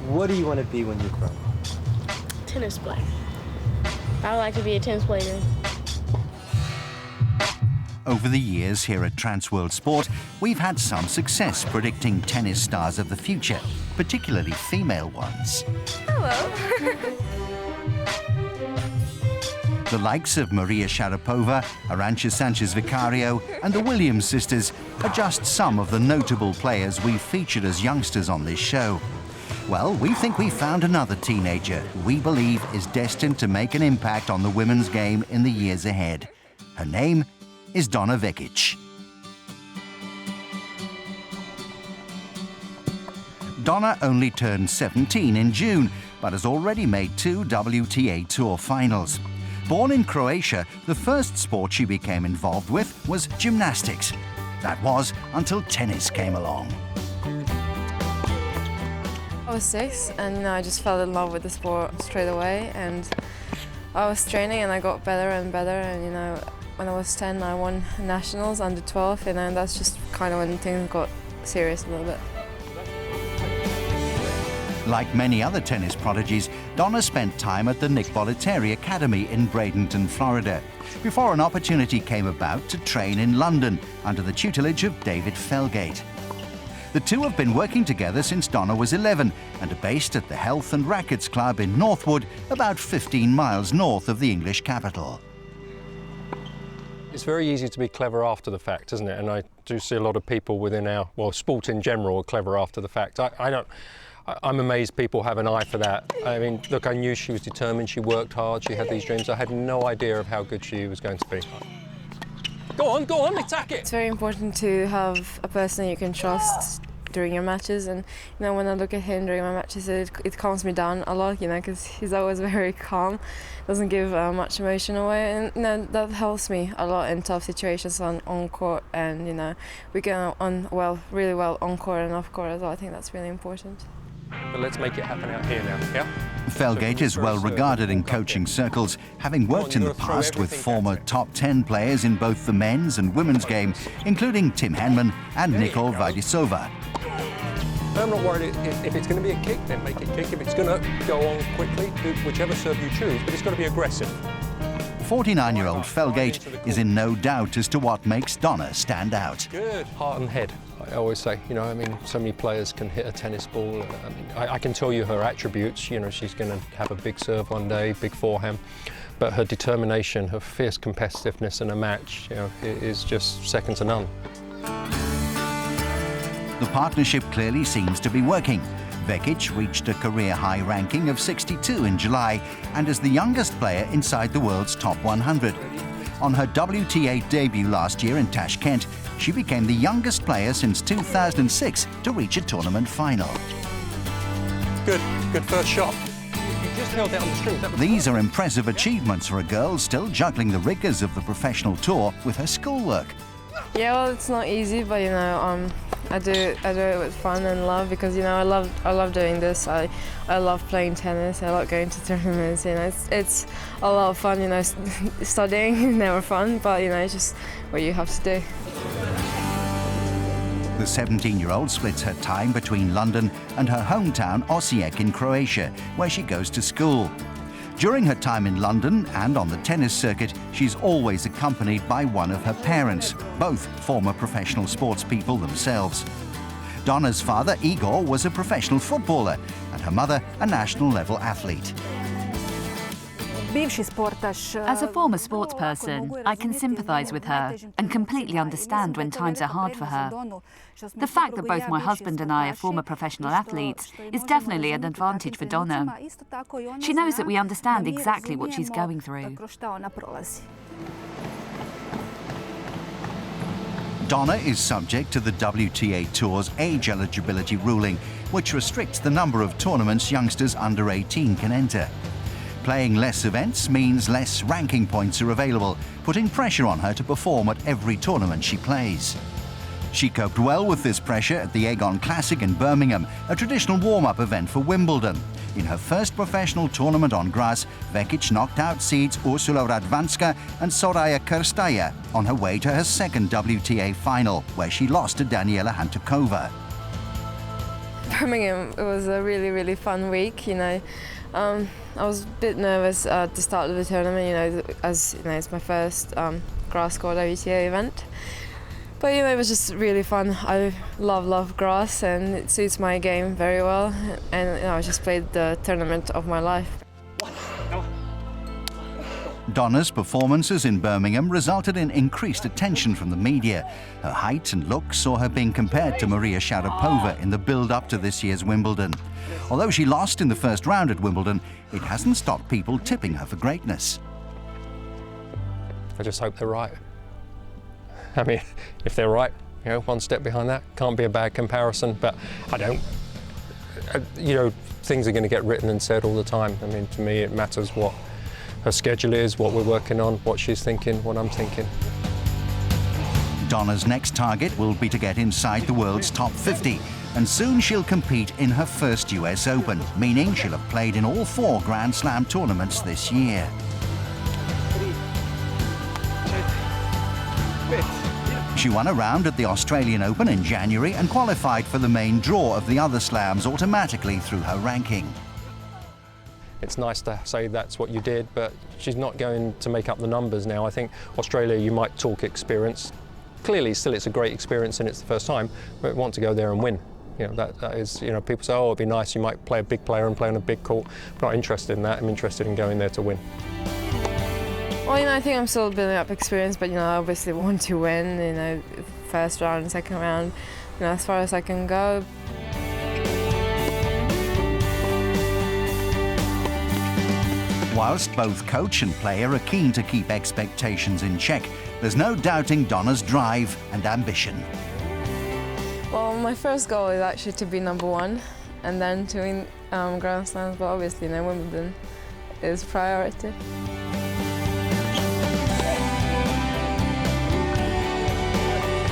What do you want to be when you grow up? Tennis player. I would like to be a tennis player. Over the years here at Transworld Sport, we've had some success predicting tennis stars of the future, particularly female ones. Hello. The likes of Maria Sharapova, Arantxa Sanchez-Vicario and the Williams sisters are just some of the notable players we've featured as youngsters on this show. Well, we think we found another teenager who we believe is destined to make an impact on the women's game in the years ahead. Her name is Donna Vekić. Donna only turned 17 in June, but has already made 2 WTA Tour finals. Born in Croatia, the first sport she became involved with was gymnastics. That was until tennis came along. I was 6 and I just fell in love with the sport straight away, and I was training and I got better and better, and when I was 10 I won nationals under 12, and that's just kind of when things got serious a little bit. Like many other tennis prodigies, Donna spent time at the Nick Bollettieri Academy in Bradenton, Florida, before an opportunity came about to train in London under the tutelage of David Felgate. The two have been working together since Donna was 11 and are based at the Health and Rackets Club in Northwood, about 15 miles north of the English capital. It's very easy to be clever after the fact, isn't it? And I do see a lot of people within our, well, sport in general are clever after the fact. I'm amazed people have an eye for that. I mean, look, I knew she was determined, she worked hard, she had these dreams. I had no idea of how good she was going to be. Go on, attack it! It's very important to have a person you can trust during your matches, and when I look at him during my matches, it calms me down a lot, because he's always very calm, doesn't give much emotion away, and that helps me a lot in tough situations on court, and we get on really well on court and off court as well. I think that's really important. But let's make it happen out here now, yeah? Felgate is well regarded in coaching circles, having worked in the past with former top 10 players in both the men's and women's game, including Tim Henman and Nicole Vajdisova. I'm not worried if it's going to be a kick, then make it kick. If it's going to go on quickly, do whichever serve you choose, but it's got to be aggressive. 49-year-old Felgate is in no doubt as to what makes Donna stand out. Good. Heart and head, I always say. So many players can hit a tennis ball. I can tell you her attributes. She's going to have a big serve one day, big forehand. But her determination, her fierce competitiveness in a match, is just second to none. The partnership clearly seems to be working. Vekic reached a career-high ranking of 62 in July and is the youngest player inside the world's top 100. On her WTA debut last year in Tashkent, she became the youngest player since 2006 to reach a tournament final. Good first shot. You just held it on the string. These are impressive achievements for a girl still juggling the rigours of the professional tour with her schoolwork. Yeah, well, it's not easy, but I do it with fun and love, because I love doing this. I love playing tennis. I like going to tournaments. It's a lot of fun. Studying never fun, but it's just what you have to do. The 17-year-old splits her time between London and her hometown Osijek in Croatia, where she goes to school. During her time in London and on the tennis circuit, she's always accompanied by one of her parents, both former professional sports people themselves. Donna's father, Igor, was a professional footballer, and her mother, a national-level athlete. As a former sports person, I can sympathise with her and completely understand when times are hard for her. The fact that both my husband and I are former professional athletes is definitely an advantage for Donna. She knows that we understand exactly what she's going through. Donna is subject to the WTA Tour's age eligibility ruling, which restricts the number of tournaments youngsters under 18 can enter. Playing less events means less ranking points are available, putting pressure on her to perform at every tournament she plays. She coped well with this pressure at the Aegon Classic in Birmingham, a traditional warm-up event for Wimbledon. In her first professional tournament on grass, Vekic knocked out seeds Ursula Radwanska and Soraya Kirstaya on her way to her second WTA final, where she lost to Daniela Hantuchova. Birmingham, it was a really, really fun week, you know. I was a bit nervous at the start of the tournament, you know, as you know, it's my first grass court WTA event. But you know, it was just really fun. I love grass and it suits my game very well. And you know, I just played the tournament of my life. Donna's performances in Birmingham resulted in increased attention from the media. Her height and looks saw her being compared to Maria Sharapova in the build-up to this year's Wimbledon. Although she lost in the first round at Wimbledon, it hasn't stopped people tipping her for greatness. I just hope they're right. I mean, if they're right, you know, one step behind that, can't be a bad comparison, but I don't, you know, things are going to get written and said all the time. I mean, to me, it matters what her schedule is, what we're working on, what she's thinking, what I'm thinking. Donna's next target will be to get inside the world's top 50, and soon she'll compete in her first US Open, meaning she'll have played in all 4 Grand Slam tournaments this year. She won a round at the Australian Open in January and qualified for the main draw of the other slams automatically through her ranking. It's nice to say that's what you did, but she's not going to make up the numbers now. I think Australia, you might talk experience. Clearly, still it's a great experience and it's the first time, but we want to go there and win. You know, that is, you know, people say, oh, it'd be nice, you might play a big player and play on a big court. I'm not interested in that, I'm interested in going there to win. Well, you know, I think I'm still building up experience, but you know, I obviously want to win, you know, first round, second round, you know, as far as I can go. Whilst both coach and player are keen to keep expectations in check, there's no doubting Donna's drive and ambition. Well, my first goal is actually to be #1 and then to win Grand Slams, but obviously, you know, Wimbledon is priority.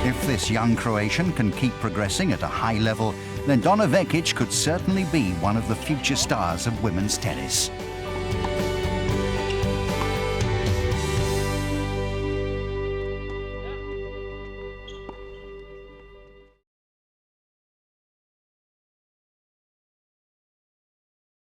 If this young Croatian can keep progressing at a high level, then Donna Vekić could certainly be one of the future stars of women's tennis.